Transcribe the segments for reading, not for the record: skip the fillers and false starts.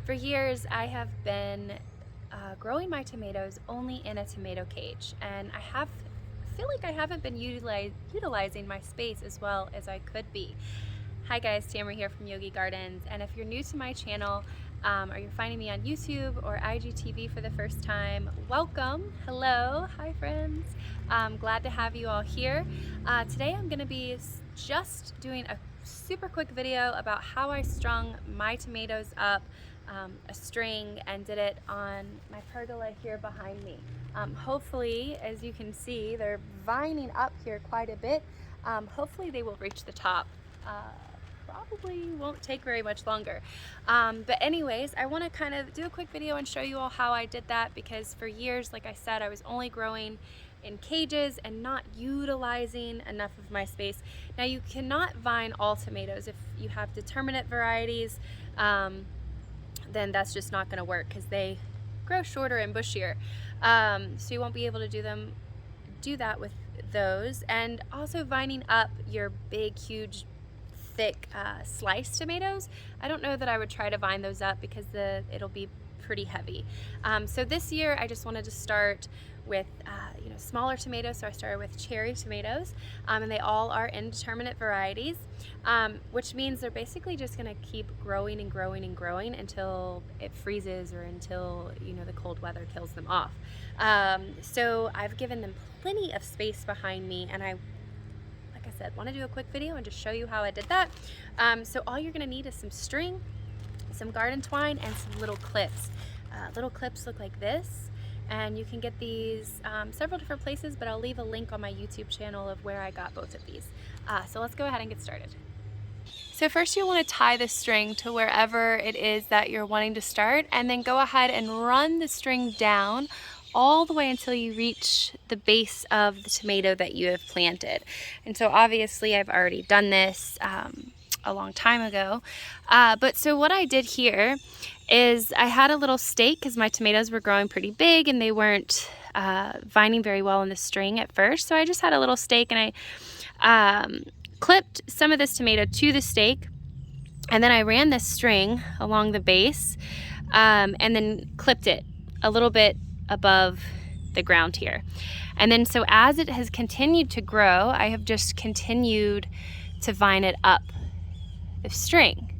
For years, I have been growing my tomatoes only in a tomato cage, and I feel like I haven't been utilizing my space as well as I could be. Hi guys, Tamara here from Yogi Gardens, and if you're new to my channel or you're finding me on YouTube or IGTV for the first time, welcome. Hello, hi friends. Glad to have you all here. Today I'm going to be just doing a super quick video about how I strung my tomatoes up a string and did it on my pergola here behind me. Hopefully, as you can see, they're vining up here quite a bit. Hopefully they will reach the top. Probably won't take very much longer. But anyways, I want to kind of do a quick video and show you all how I did that, because for years, like I said, I was only growing in cages and not utilizing enough of my space. Now you cannot vine all tomatoes. If you have determinate varieties, then that's just not going to work because they grow shorter and bushier. So you won't be able to do that with those. And also vining up your big, huge, thick sliced tomatoes, I don't know that I would try to vine those up because it'll be pretty heavy. So this year I just wanted to start with smaller tomatoes, so I started with cherry tomatoes, and they all are indeterminate varieties, which means they're basically just going to keep growing and growing and growing until it freezes or until the cold weather kills them off. So I've given them plenty of space behind me, and I said, want to do a quick video and just show you how I did that. So all you're going to need is some string, some garden twine, and some little clips. Little clips look like this, and you can get these several different places, but I'll leave a link on my YouTube channel of where I got both of these. So let's go ahead and get started. So first you want to tie the string to wherever it is that you're wanting to start, and then go ahead and run the string down all the way until you reach the base of the tomato that you have planted. And so obviously I've already done this a long time ago. But so what I did here is I had a little stake because my tomatoes were growing pretty big and they weren't vining very well in the string at first. So I just had a little stake, and I clipped some of this tomato to the stake, and then I ran this string along the base and then clipped it a little bit above the ground here. And then so as it has continued to grow, I have just continued to vine it up the string.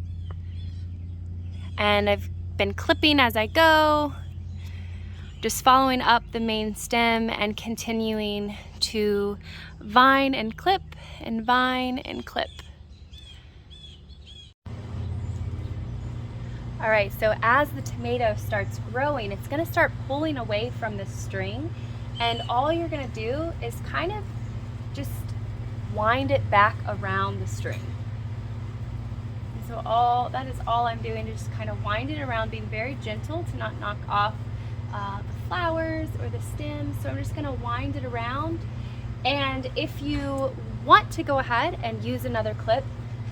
And I've been clipping as I go, just following up the main stem and continuing to vine and clip and vine and clip. All right, so as the tomato starts growing, it's gonna start pulling away from the string, and all you're gonna do is kind of just wind it back around the string. And so that is all I'm doing, is just kind of wind it around, being very gentle to not knock off the flowers or the stems. So I'm just gonna wind it around, and if you want to go ahead and use another clip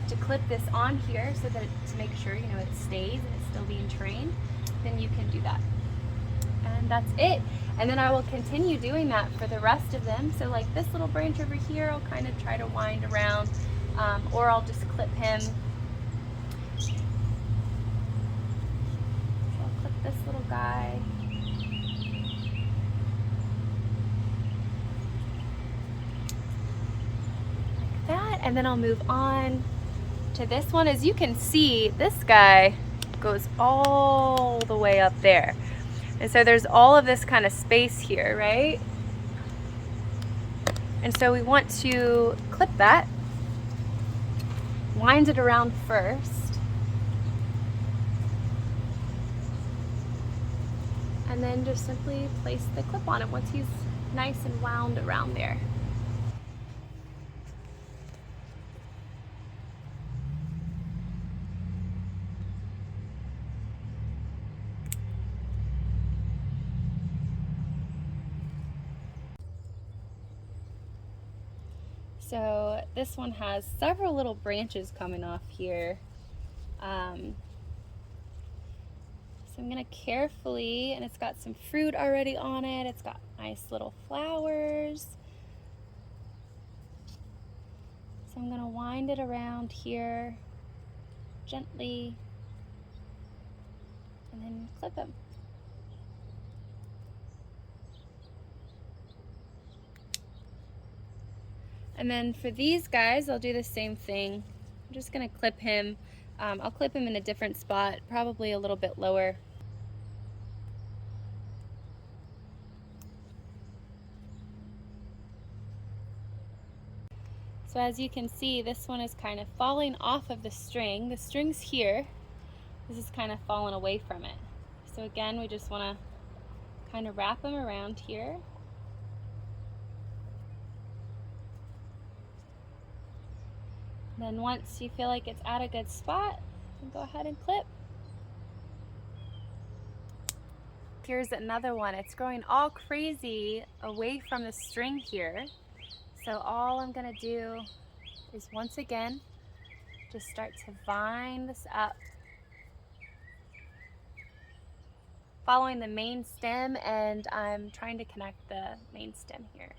to clip this on here so that to make sure it stays and it's still being trained, then you can do that. And that's it. And then I will continue doing that for the rest of them. So like this little branch over here, I'll kind of try to wind around, or I'll just clip him. So I'll clip this little guy. Like that, and then I'll move on to this one. As you can see, this guy goes all the way up there, and so there's all of this kind of space here, right? And so we want to clip that, wind it around first, and then just simply place the clip on it once he's nice and wound around there. So this one has several little branches coming off here. So I'm gonna carefully, and it's got some fruit already on it. It's got nice little flowers. So I'm gonna wind it around here gently and then clip them. And then for these guys, I'll do the same thing. I'm just gonna clip him. I'll clip him in a different spot, probably a little bit lower. So as you can see, this one is kind of falling off of the string. The string's here. This is kind of falling away from it. So again, we just want to kind of wrap them around here. Then once you feel like it's at a good spot, you can go ahead and clip. Here's another one. It's growing all crazy away from the string here. So all I'm gonna do is once again, just start to vine this up, following the main stem, and I'm trying to connect the main stem here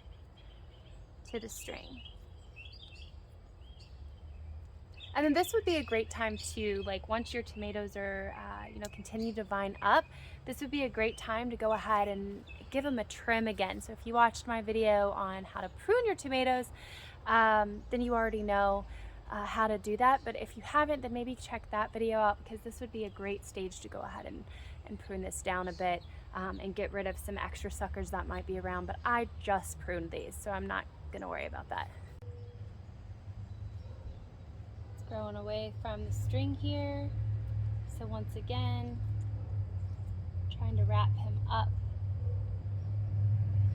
to the string. And then this would be a great time to, like, once your tomatoes are, continue to vine up, this would be a great time to go ahead and give them a trim again. So if you watched my video on how to prune your tomatoes, then you already know how to do that. But if you haven't, then maybe check that video out, because this would be a great stage to go ahead and prune this down a bit and get rid of some extra suckers that might be around. But I just pruned these, so I'm not gonna worry about that. Growing away from the string here. So once again, trying to wrap him up.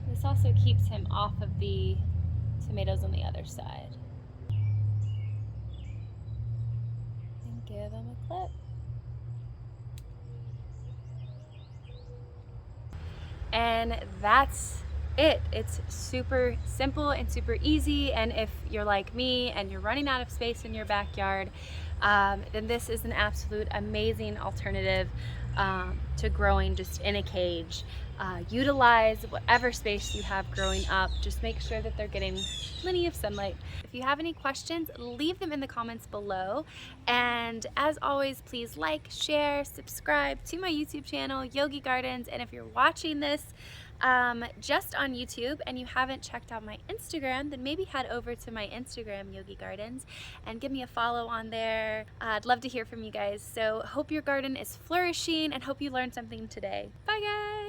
This also keeps him off of the tomatoes on the other side. And give him a clip. And that's it. It's super simple and super easy, and if you're like me and you're running out of space in your backyard, then this is an absolute amazing alternative to growing just in a cage. Utilize whatever space you have growing up. Just make sure that they're getting plenty of sunlight. If you have any questions, leave them in the comments below. And as always, please like, share, subscribe to my YouTube channel, Yogi Gardens. And if you're watching this just on YouTube and you haven't checked out my Instagram, then maybe head over to my Instagram, Yogi Gardens, and give me a follow on there. I'd love to hear from you guys. So hope your garden is flourishing and hope you learned something today. Bye guys!